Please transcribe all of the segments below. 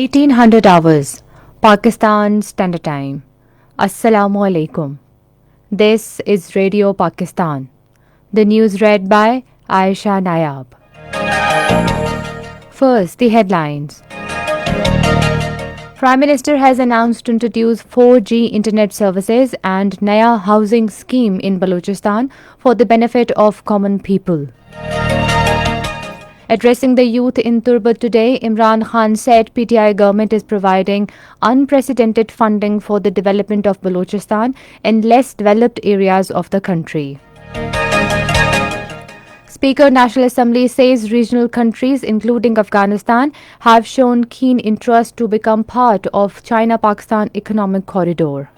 1800 hours, Pakistan Standard Time. Assalamu alaikum. This is Radio Pakistan. The news read by Aisha Nayab. First, the headlines. Prime Minister has announced to introduce 4G internet services and Naya housing scheme in Balochistan for the benefit of common people. Addressing the youth in Turbat today, Imran Khan said PTI government is providing unprecedented funding for the development of Balochistan and less developed areas of the country. Speaker National Assembly says regional countries including Afghanistan have shown keen interest to become part of China-Pakistan economic corridor.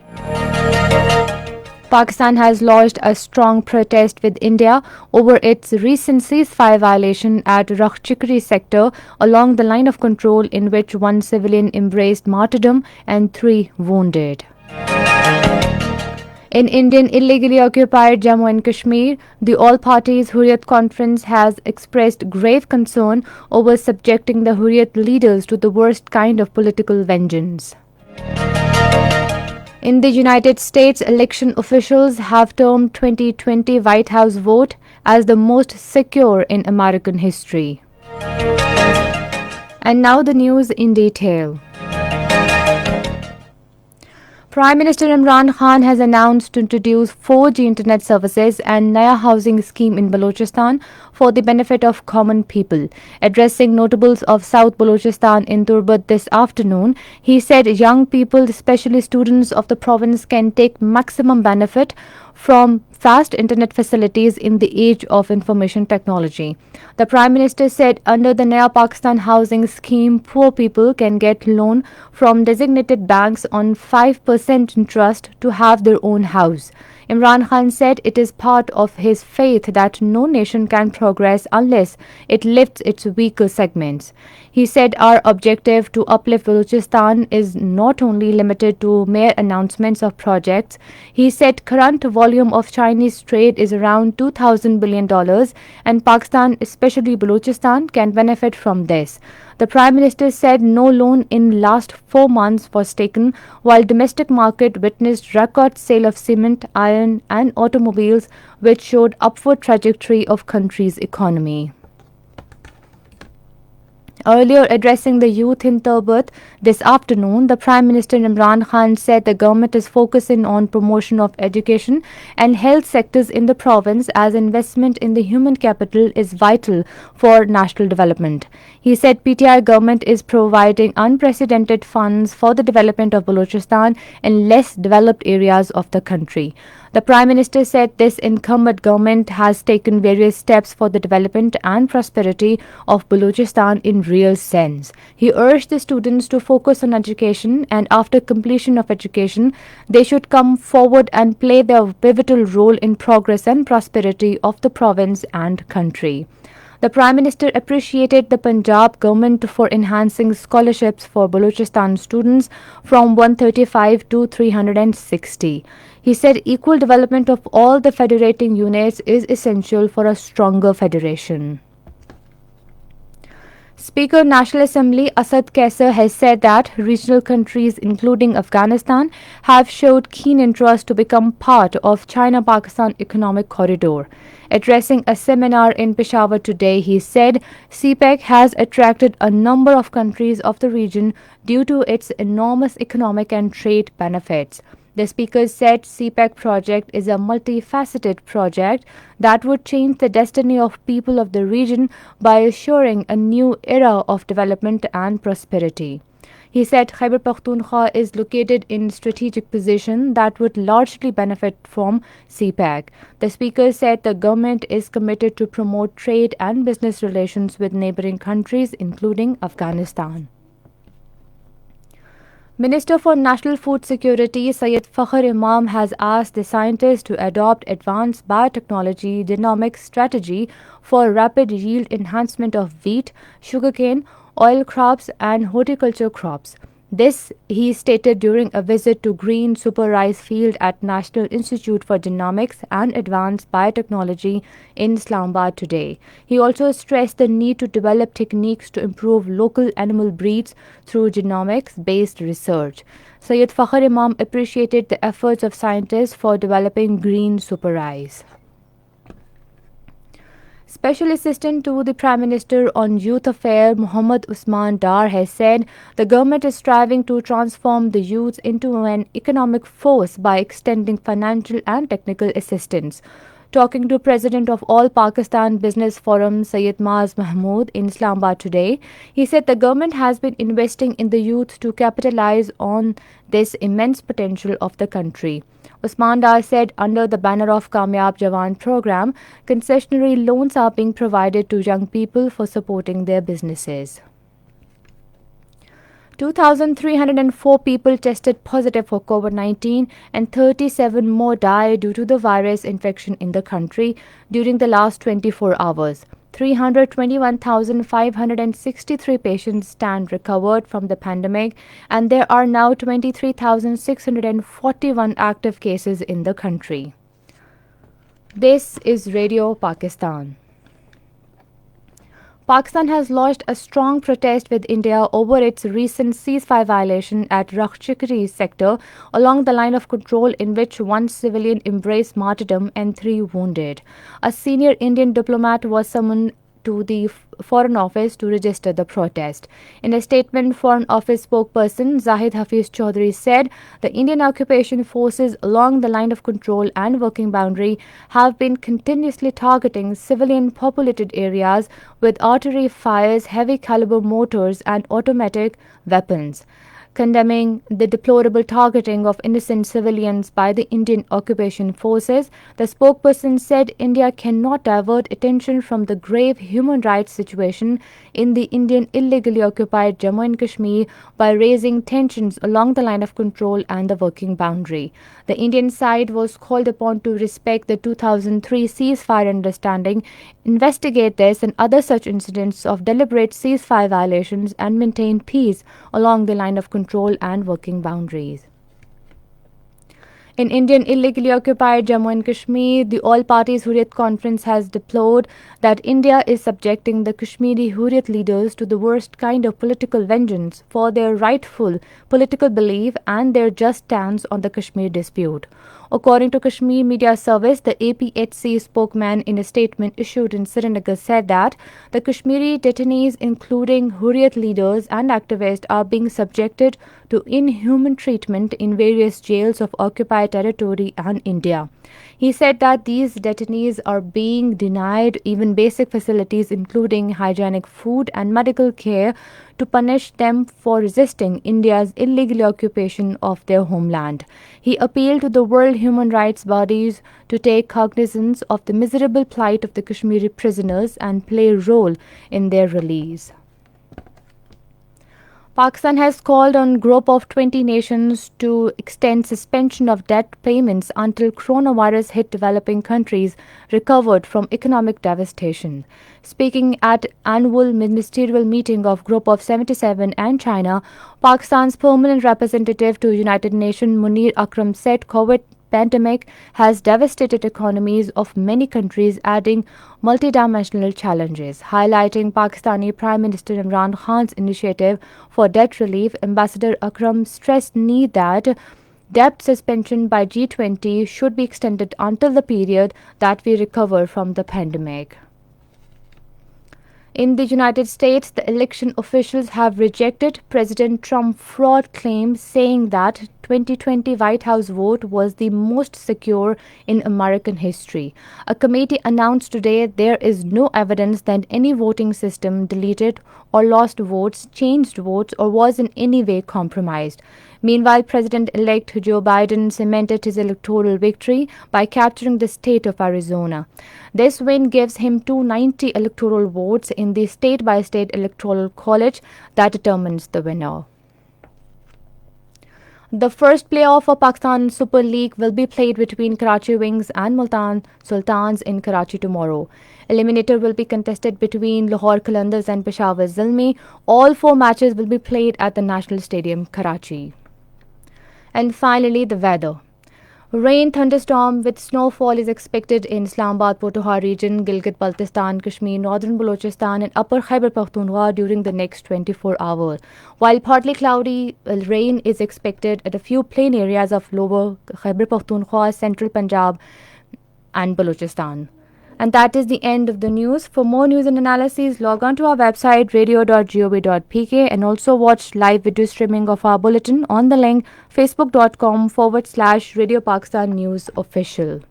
Pakistan has lodged a strong protest with India over its recent ceasefire violation at Rakhchikri sector along the line of control, in which one civilian embraced martyrdom and 3 wounded. In Indian illegally occupied Jammu and Kashmir, the All Parties Hurriyat Conference has expressed grave concern over subjecting the Hurriyat leaders to the worst kind of political vengeance. In the United States, election officials have termed 2020 White House vote as the most secure in American history. And now the news in detail. Prime Minister Imran Khan has announced to introduce 4G internet services and Naya housing scheme in Balochistan for the benefit of common people. Addressing notables of South Balochistan in Turbat this afternoon, he said young people, especially students of the province, can take maximum benefit from fast internet facilities in the age of information technology. The Prime Minister said under the Naya Pakistan housing scheme, poor people can get loan from designated banks on 5% interest to have their own house. Imran Khan said it is part of his faith that no nation can progress unless it lifts its weaker segments. He said our objective to uplift Balochistan is not only limited to mere announcements of projects. He said current volume of Chinese trade is around $2,000 billion and Pakistan, especially Balochistan, can benefit from this. The Prime Minister said no loan in last 4 months was taken, while domestic market witnessed record sale of cement, iron and automobiles, which showed upward trajectory of country's economy. Earlier addressing the youth in Turbat this afternoon, the Prime Minister Imran Khan said the government is focusing on promotion of education and health sectors in the province as investment in the human capital is vital for national development. He said PTI government is providing unprecedented funds for the development of Balochistan and less developed areas of the country. The Prime Minister said this incumbent government has taken various steps for the development and prosperity of Balochistan in real sense. He urged the students to focus on education and after completion of education, they should come forward and play their pivotal role in progress and prosperity of the province and country. The Prime Minister appreciated the Punjab government for enhancing scholarships for Balochistan students from 135 to 360. He said equal development of all the federating units is essential for a stronger federation. Speaker National Assembly Asad Kaisar has said that regional countries including Afghanistan have showed keen interest to become part of China-Pakistan economic corridor. Addressing a seminar in Peshawar today, he said CPEC has attracted a number of countries of the region due to its enormous economic and trade benefits. The speaker said CPEC project is a multifaceted project that would change the destiny of people of the region by assuring a new era of development and prosperity. He said Khyber Pakhtunkhwa is located in strategic position that would largely benefit from CPEC. The speaker said the government is committed to promote trade and business relations with neighboring countries including Afghanistan. Minister for National Food Security Syed Fakhr Imam has asked the scientists to adopt advanced biotechnology genomic strategy for rapid yield enhancement of wheat, sugarcane, oil crops and horticulture crops. This he stated during a visit to Green Super Rice Field at National Institute for Genomics and Advanced Biotechnology in Islamabad today. He also stressed the need to develop techniques to improve local animal breeds through genomics-based research. Syed Fakhr Imam appreciated the efforts of scientists for developing green super rice. Special Assistant to the Prime Minister on Youth Affairs Muhammad Usman Dar has said the government is striving to transform the youth into an economic force by extending financial and technical assistance. Talking to President of All Pakistan Business Forum Syed Maz Mahmood in Islamabad today, he said the government has been investing in the youth to capitalize on this immense potential of the country. Usman Dar said under the banner of Kamyab Jawan program, concessionary loans are being provided to young people for supporting their businesses. 2,304 people tested positive for COVID-19 and 37 more died due to the virus infection in the country during the last 24 hours. 321,563 patients stand recovered from the pandemic, and there are now 23,641 active cases in the country. This is Radio Pakistan. Pakistan has launched a strong protest with India over its recent ceasefire violation at Rakhchikri sector along the line of control, in which one civilian embraced martyrdom and 3 wounded. A senior Indian diplomat was summoned to the Foreign Office to register the protest. In a statement, Foreign Office spokesperson Zahid Hafiz Chaudhry said the Indian occupation forces along the line of control and working boundary have been continuously targeting civilian populated areas with artillery fires, heavy caliber mortars and automatic weapons. Condemning the deplorable targeting of innocent civilians by the Indian occupation forces, the spokesperson said India cannot divert attention from the grave human rights situation in the Indian illegally occupied Jammu and Kashmir by raising tensions along the line of control and the working boundary. The Indian side was called upon to respect the 2003 ceasefire understanding, investigate this and other such incidents of deliberate ceasefire violations, and maintain peace along the line of control and working boundaries. In Indian illegally occupied Jammu and Kashmir, the All Parties Hurriyat Conference has deplored that India is subjecting the Kashmiri Hurriyat leaders to the worst kind of political vengeance for their rightful political belief and their just stance on the Kashmir dispute. According to Kashmir Media Service, the APHC spokesman in a statement issued in Srinagar said that the Kashmiri detainees, including Hurriyat leaders and activists, are being subjected to inhuman treatment in various jails of occupied territory and India. He said that these detainees are being denied even basic facilities including hygienic food and medical care to punish them for resisting India's illegal occupation of their homeland. He appealed to the world human rights bodies to take cognizance of the miserable plight of the Kashmiri prisoners and play a role in their release. Pakistan has called on a group of 20 nations to extend suspension of debt payments until coronavirus hit developing countries recovered from economic devastation. Speaking at annual ministerial meeting of Group of 77 and China, Pakistan's permanent representative to United Nations Munir Akram said COVID pandemic has devastated economies of many countries, adding multidimensional challenges. Highlighting Pakistani Prime Minister Imran Khan's initiative for debt relief, Ambassador Akram stressed need that debt suspension by G20 should be extended until the period that we recover from the pandemic. In the United States, the election officials have rejected President Trump's fraud claims, saying that 2020 White House vote was the most secure in American history. A committee announced today there is no evidence that any voting system deleted or lost votes, changed votes, or was in any way compromised. Meanwhile, President-elect Joe Biden cemented his electoral victory by capturing the state of Arizona. This win gives him 290 electoral votes in the state-by-state electoral college that determines the winner. The first playoff for Pakistan Super League will be played between Karachi Wings and Multan Sultans in Karachi tomorrow. Eliminator will be contested between Lahore Qalandars and Peshawar Zalmi. All four matches will be played at the National Stadium, Karachi. And finally, the weather. Rain thunderstorm with snowfall is expected in Islamabad, Pothohar region, Gilgit-Baltistan, Kashmir, northern Balochistan and upper Khyber Pakhtunkhwa during the next 24 hours. While partly cloudy, rain is expected at a few plain areas of lower Khyber Pakhtunkhwa, central Punjab and Balochistan. And that is the end of the news. For more news and analyses, log on to our website radio.gov.pk and also watch live video streaming of our bulletin on the link facebook.com/Radio Pakistan News Official.